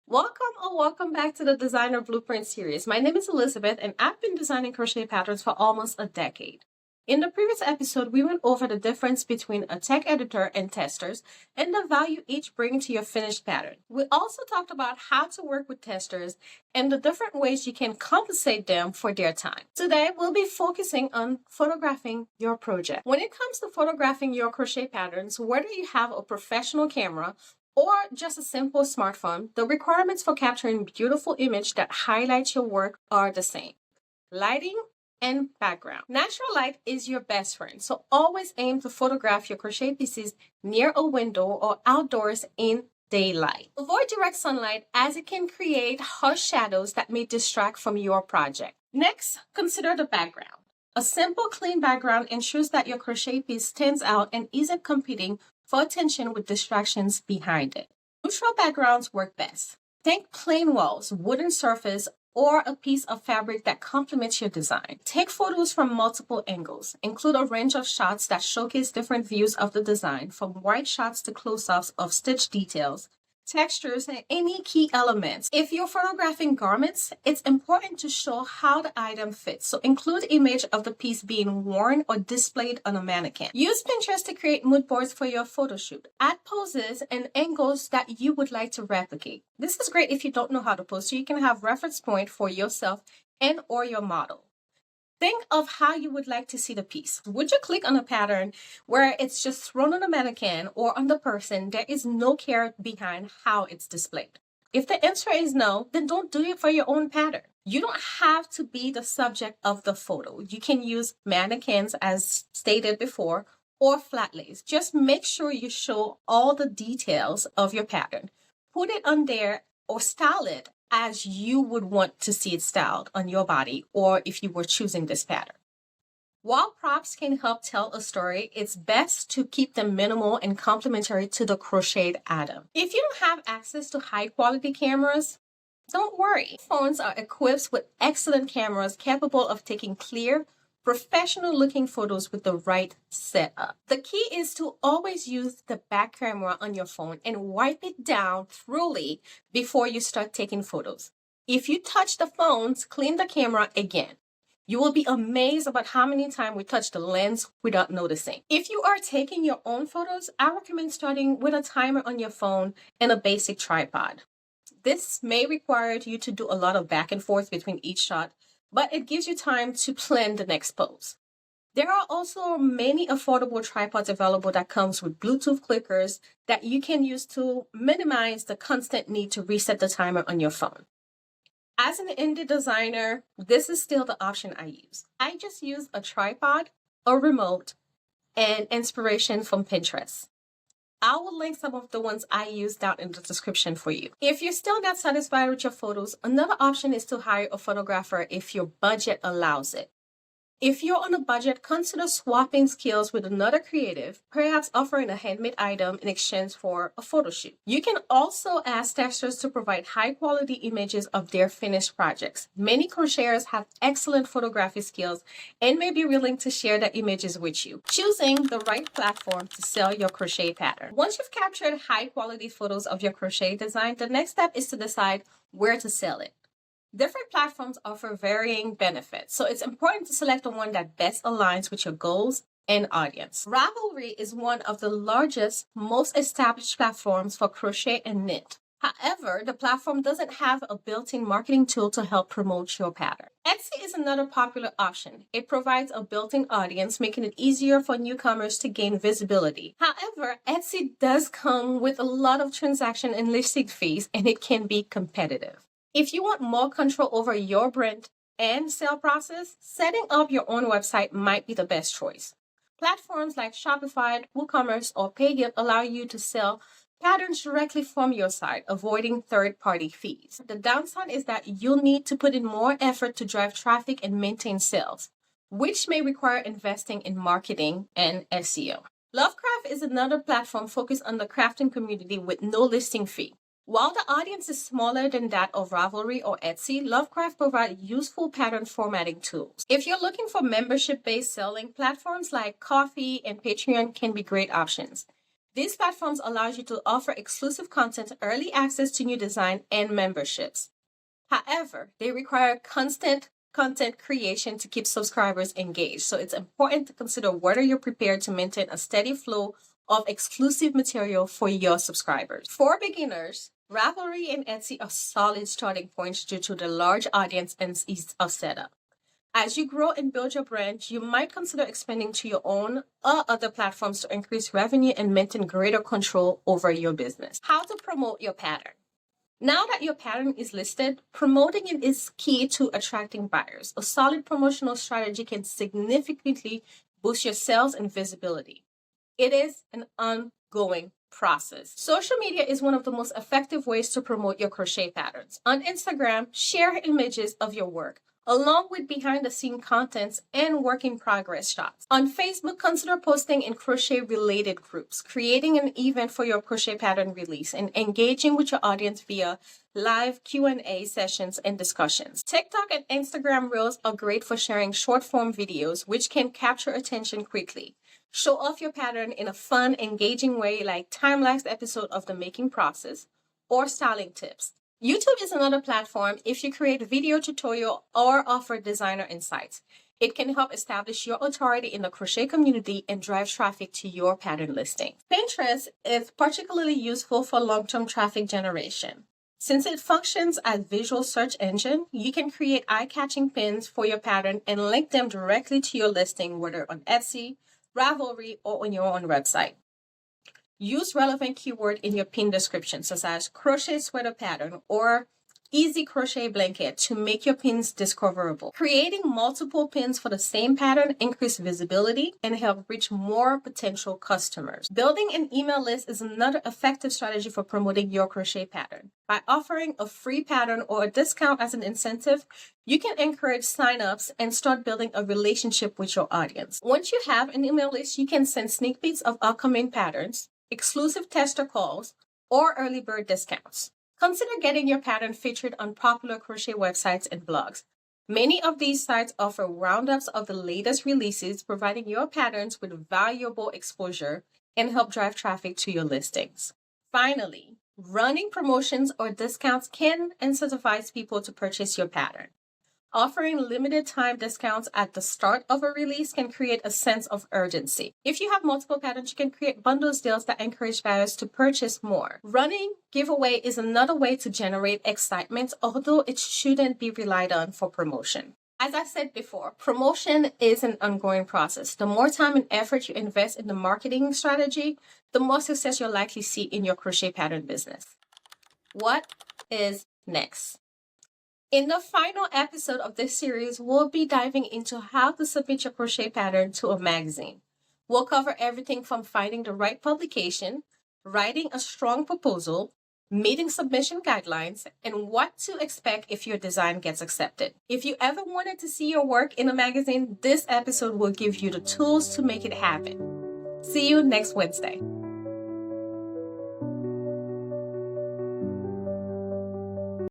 Welcome or welcome back to the Designer Blueprint series. My name is Elizabeth and I've been designing crochet patterns for almost a decade. In the previous episode, we went over the difference between a tech editor and testers and the value each bring to your finished pattern. We also talked about how to work with testers and the different ways you can compensate them for their time. Today, we'll be focusing on photographing your project. When it comes to photographing your crochet patterns, whether you have a professional camera or just a simple smartphone, the requirements for capturing beautiful image that highlight your work are the same. Lighting and background. Natural light is your best friend, so always aim to photograph your crochet pieces near a window or outdoors in daylight. Avoid direct sunlight as it can create harsh shadows that may distract from your project. Next, consider the background. A simple, clean background ensures that your crochet piece stands out and isn't competing for attention with distractions behind it. Neutral backgrounds work best. Think plain walls, wooden surface, or a piece of fabric that complements your design. Take photos from multiple angles. Include a range of shots that showcase different views of the design, from wide shots to close-ups of stitch details, textures, and any key elements. If you're photographing garments, it's important to show how the item fits. So include image of the piece being worn or displayed on a mannequin. Use Pinterest to create mood boards for your photo shoot. Add poses and angles that you would like to replicate. This is great if you don't know how to pose, so you can have reference point for yourself and or your model. Think of how you would like to see the piece. Would you click on a pattern where it's just thrown on a mannequin or on the person? There is no care behind how it's displayed. If the answer is no, then don't do it for your own pattern. You don't have to be the subject of the photo. You can use mannequins as stated before or flat lays. Just make sure you show all the details of your pattern. Put it on there or style it as you would want to see it styled on your body, or if you were choosing this pattern. While props can help tell a story, it's best to keep them minimal and complementary to the crocheted item. If you don't have access to high quality cameras, don't worry. Phones are equipped with excellent cameras capable of taking clear, professional looking photos with the right setup. The key is to always use the back camera on your phone and wipe it down thoroughly before you start taking photos. If you touch the phones, clean the camera again. You will be amazed about how many times we touch the lens without noticing. If you are taking your own photos, I recommend starting with a timer on your phone and a basic tripod. This may require you to do a lot of back and forth between each shot, but it gives you time to plan the next pose. There are also many affordable tripods available that comes with Bluetooth clickers that you can use to minimize the constant need to reset the timer on your phone. As an indie designer, this is still the option I use. I just use a tripod, a remote, and inspiration from Pinterest. I will link some of the ones I use down in the description for you. If you're still not satisfied with your photos, another option is to hire a photographer if your budget allows it. If you're on a budget, consider swapping skills with another creative, perhaps offering a handmade item in exchange for a photo shoot. You can also ask testers to provide high-quality images of their finished projects. Many crocheters have excellent photography skills and may be willing to share their images with you. Choosing the right platform to sell your crochet pattern. Once you've captured high-quality photos of your crochet design, the next step is to decide where to sell it. Different platforms offer varying benefits, so it's important to select the one that best aligns with your goals and audience. Ravelry is one of the largest, most established platforms for crochet and knit. However, the platform doesn't have a built-in marketing tool to help promote your pattern. Etsy is another popular option. It provides a built-in audience, making it easier for newcomers to gain visibility. However, Etsy does come with a lot of transaction and listing fees, and it can be competitive. If you want more control over your brand and sale process, setting up your own website might be the best choice. Platforms like Shopify, WooCommerce, or Paygift allow you to sell patterns directly from your site, avoiding third-party fees. The downside is that you'll need to put in more effort to drive traffic and maintain sales, which may require investing in marketing and SEO. Lovecraft is another platform focused on the crafting community with no listing fee. While the audience is smaller than that of Ravelry or Etsy, Lovecraft provides useful pattern formatting tools. If you're looking for membership-based selling, platforms like Ko-fi and Patreon can be great options. These platforms allow you to offer exclusive content, early access to new design, and memberships. However, they require constant content creation to keep subscribers engaged. So it's important to consider whether you're prepared to maintain a steady flow of exclusive material for your subscribers. For beginners, Ravelry and Etsy are solid starting points due to the large audience and ease of setup. As you grow and build your brand, you might consider expanding to your own or other platforms to increase revenue and maintain greater control over your business. How to promote your pattern. Now that your pattern is listed, promoting it is key to attracting buyers. A solid promotional strategy can significantly boost your sales and visibility. It is an ongoing process. Social media is one of the most effective ways to promote your crochet patterns. On Instagram, share images of your work, along with behind-the-scenes contents and work-in-progress shots. On Facebook, consider posting in crochet-related groups, creating an event for your crochet pattern release, and engaging with your audience via live Q&A sessions and discussions. TikTok and Instagram Reels are great for sharing short-form videos, which can capture attention quickly. Show off your pattern in a fun, engaging way like time-lapse episode of the making process or styling tips. YouTube is another platform if you create a video tutorial or offer designer insights. It can help establish your authority in the crochet community and drive traffic to your pattern listing. Pinterest is particularly useful for long-term traffic generation. Since it functions as a visual search engine, you can create eye-catching pins for your pattern and link them directly to your listing, whether on Etsy, Ravelry, or on your own website. Use relevant keyword in your pin description, such as crochet sweater pattern or easy crochet blanket to make your pins discoverable. Creating multiple pins for the same pattern increase visibility and help reach more potential customers. Building an email list is another effective strategy for promoting your crochet pattern. By offering a free pattern or a discount as an incentive, you can encourage sign-ups and start building a relationship with your audience. Once you have an email list, you can send sneak peeks of upcoming patterns, exclusive tester calls, or early bird discounts. Consider getting your pattern featured on popular crochet websites and blogs. Many of these sites offer roundups of the latest releases, providing your patterns with valuable exposure and help drive traffic to your listings. Finally, running promotions or discounts can incentivize people to purchase your pattern. Offering limited time discounts at the start of a release can create a sense of urgency. If you have multiple patterns, you can create bundles deals that encourage buyers to purchase more. Running giveaway is another way to generate excitement, although it shouldn't be relied on for promotion. As I said before, promotion is an ongoing process. The more time and effort you invest in the marketing strategy, the more success you'll likely see in your crochet pattern business. What is next? In the final episode of this series, we'll be diving into how to submit your crochet pattern to a magazine. We'll cover everything from finding the right publication, writing a strong proposal, meeting submission guidelines, and what to expect if your design gets accepted. If you ever wanted to see your work in a magazine, this episode will give you the tools to make it happen. See you next Wednesday.